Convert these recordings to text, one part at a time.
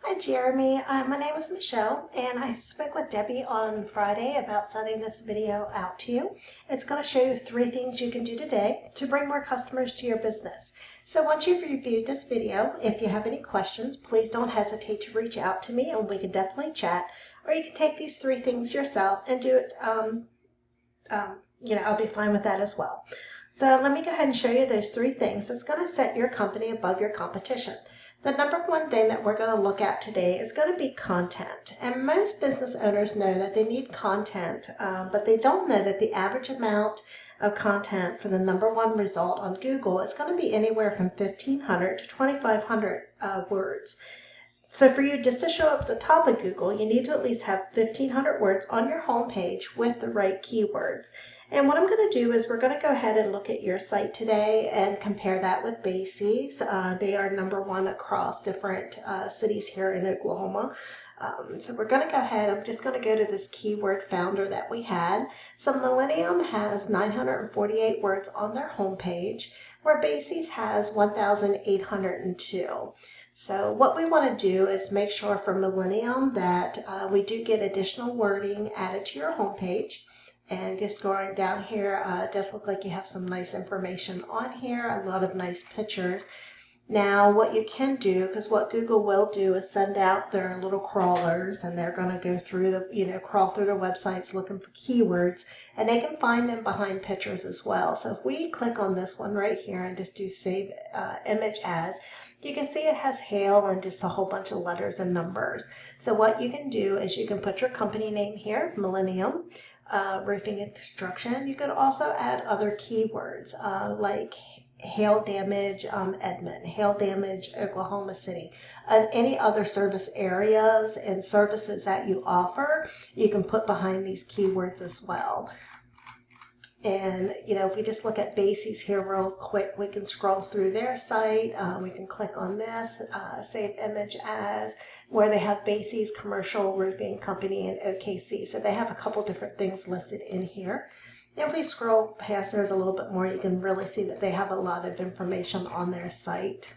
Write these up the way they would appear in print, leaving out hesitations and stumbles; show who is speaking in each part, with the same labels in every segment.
Speaker 1: Hi Jeremy, my name is Michelle and I spoke with Debbie on Friday about sending this video out to you. It's going to show you 3 things you can do today to bring more customers to your business. So once you've reviewed this video, if you have any questions, please don't hesitate to reach out to me and we can definitely chat, or you can take these 3 things yourself and do it, I'll be fine with that as well. So let me go ahead and show you those 3 things that's going to set your company above your competition. The number one thing that we're going to look at today is going to be content. And most business owners know that they need content, but they don't know that the average amount of content for the number one result on Google is going to be anywhere from 1,500 to 2,500 words. So for you just to show up at the top of Google, you need to at least have 1,500 words on your home page with the right keywords. And what I'm going to do is we're going to go ahead and look at your site today and compare that with Bases. They are number one across different cities here in Oklahoma. So we're going to go ahead, I'm just going to go to this keyword founder that we had. So Millennium has 948 words on their homepage, where Bases has 1,802. So what we want to do is make sure for Millennium that we do get additional wording added to your homepage. And just going down here, it does look like you have some nice information on here, a lot of nice pictures. Now what you can do, because what Google will do is send out their little crawlers and they're going to go through the, crawl through their websites looking for keywords, and they can find them behind pictures as well. So if we click on this one right here and just do save image as, you can see it has hail and just a whole bunch of letters and numbers. So what you can do is you can put your company name here, Millennium Roofing and Construction. You could also add other keywords like hail damage Edmond, hail damage Oklahoma City, and any other service areas and services that you offer, you can put behind these keywords as well. And if we just look at Bases here real quick, we can scroll through their site. We can click on this, save image as, where they have Bases Commercial Roofing Company in OKC. So they have a couple different things listed in here. If we scroll past there's a little bit more, you can really see that they have a lot of information on their site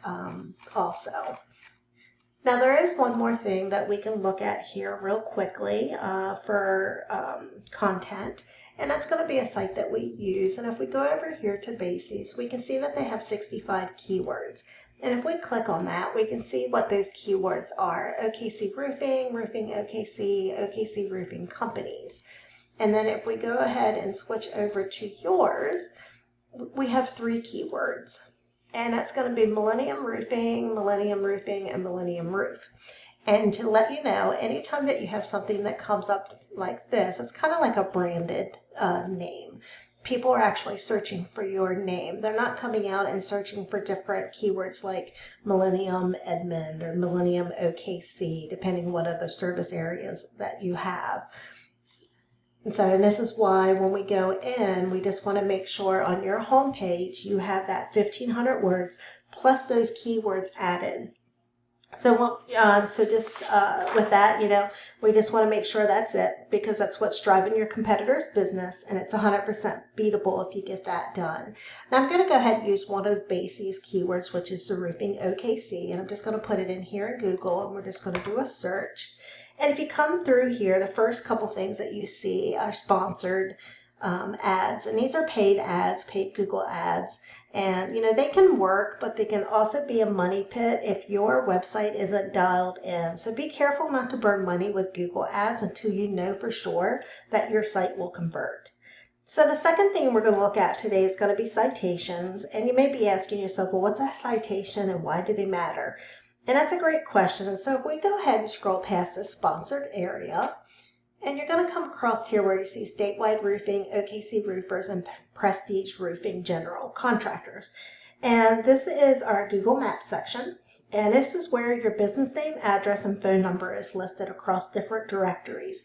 Speaker 1: also. Now there is one more thing that we can look at here real quickly for content. And that's going to be a site that we use. And if we go over here to Bases, we can see that they have 65 keywords. And if we click on that, we can see what those keywords are. OKC Roofing, Roofing OKC, OKC Roofing Companies. And then if we go ahead and switch over to yours, we have 3 keywords. And that's going to be Millennium Roofing, and Millennium Roof. And to let you know, anytime that you have something that comes up like this, it's kind of like a branded name. People are actually searching for your name. They're not coming out and searching for different keywords like Millennium Edmond or Millennium OKC, depending what other service areas that you have. And this is why when we go in, we just want to make sure on your home page you have that 1,500 words plus those keywords added. So just with that, we just want to make sure that's it, because that's what's driving your competitor's business, and it's 100% beatable if you get that done. Now I'm going to go ahead and use one of Bases keywords, which is the Roofing OKC, and I'm just going to put it in here in Google, and we're just going to do a search. And if you come through here, the first couple things that you see are sponsored ads, and these are paid ads, paid Google ads. And they can work, but they can also be a money pit if your website isn't dialed in. So be careful not to burn money with Google ads until you know for sure that your site will convert. So the second thing we're going to look at today is going to be citations. And you may be asking yourself, well, what's a citation and why do they matter? And that's a great question. And so if we go ahead and scroll past the sponsored area, and you're going to come across here where you see Statewide Roofing, OKC Roofers, and Prestige Roofing General Contractors. And this is our Google Maps section. And this is where your business name, address, and phone number is listed across different directories.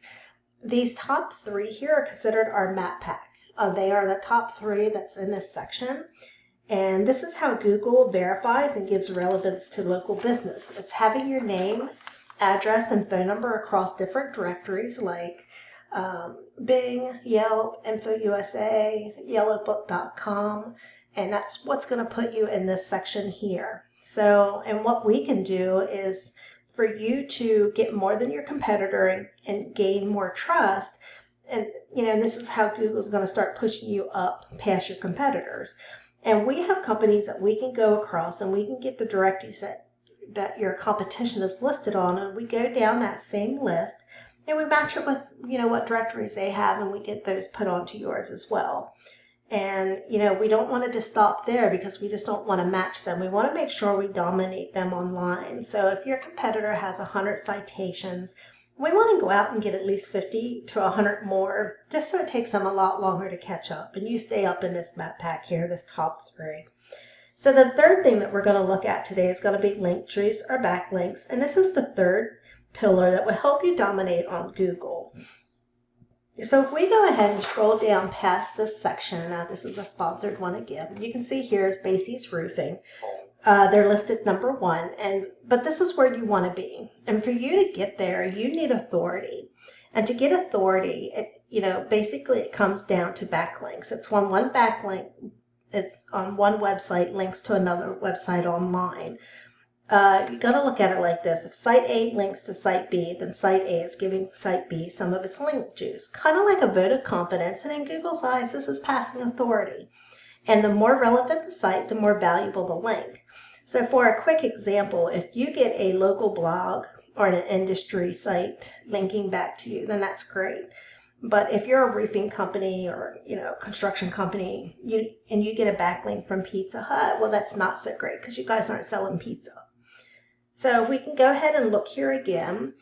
Speaker 1: These top 3 here are considered our map pack. They are the top 3 that's in this section. And this is how Google verifies and gives relevance to local business. It's having your name, address, and phone number across different directories like Bing, Yelp, InfoUSA, YellowBook.com, and that's what's going to put you in this section here. So, and what we can do is for you to get more than your competitor and gain more trust. And, this is how Google's going to start pushing you up past your competitors. And we have companies that we can go across and we can get the directories that your competition is listed on, and we go down that same list and we match it with, what directories they have, and we get those put onto yours as well. And, we don't want to just stop there because we just don't want to match them. We want to make sure we dominate them online. So if your competitor has 100 citations, we want to go out and get at least 50 to 100 more, just so it takes them a lot longer to catch up. And you stay up in this map pack here, this top 3. So the third thing that we're going to look at today is going to be link juice or backlinks. And this is the third pillar that will help you dominate on Google. So if we go ahead and scroll down past this section, now this is a sponsored one again, you can see here is Basie's Roofing. They're listed number 1, but this is where you want to be. And for you to get there, you need authority. And to get authority, basically it comes down to backlinks. It's when one backlink is on one website, links to another website online. You got to look at it like this. If site A links to site B, then site A is giving site B some of its link juice. Kind of like a vote of confidence, and in Google's eyes, this is passing authority. And the more relevant the site, the more valuable the link. So for a quick example, if you get a local blog or an industry site linking back to you, then that's great. But if you're a roofing company or, construction company, and you get a backlink from Pizza Hut, well, that's not so great because you guys aren't selling pizza. So we can go ahead and look here again.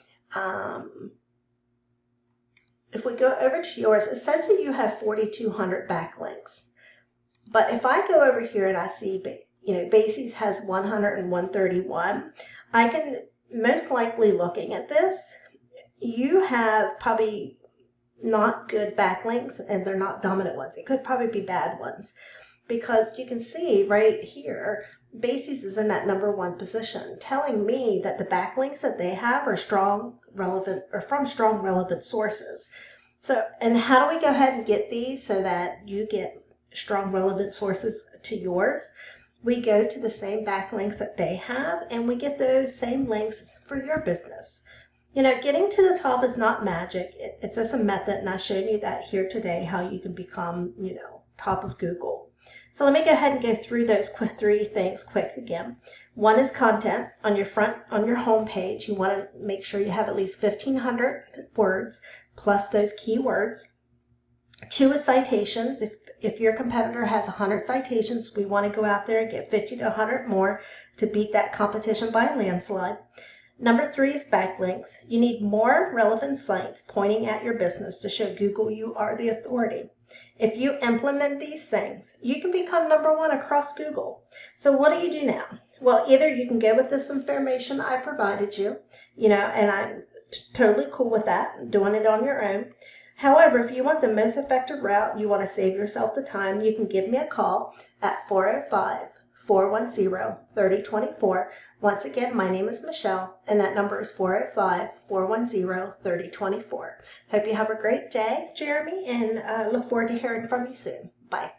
Speaker 1: If we go over to yours, it says that you have 4,200 backlinks. But if I go over here and I see, Basie's has 100 and 131, I can, most likely looking at this, you have probably not good backlinks and they're not dominant ones. It could probably be bad ones because you can see right here, Basie's is in that number 1 position, telling me that the backlinks that they have are strong, relevant, or from strong, relevant sources. So, and how do we go ahead and get these so that you get strong, relevant sources to yours? We go to the same backlinks that they have, and we get those same links for your business. Getting to the top is not magic. It's just a method, and I showed you that here today, how you can become, top of Google. So let me go ahead and go through those 3 things quick again. 1 is content. On your home page, you want to make sure you have at least 1,500 words plus those keywords. 2 is citations. If your competitor has 100 citations, we want to go out there and get 50 to 100 more to beat that competition by a landslide. Number 3 is backlinks. You need more relevant sites pointing at your business to show Google you are the authority. If you implement these things, you can become number 1 across Google. So what do you do now? Well, either you can go with this information I provided you, and I'm totally cool with that, doing it on your own. However, if you want the most effective route, you want to save yourself the time, you can give me a call at 405-410-3024. Once again, my name is Michelle, and that number is 405-410-3024. Hope you have a great day, Jeremy, and look forward to hearing from you soon. Bye.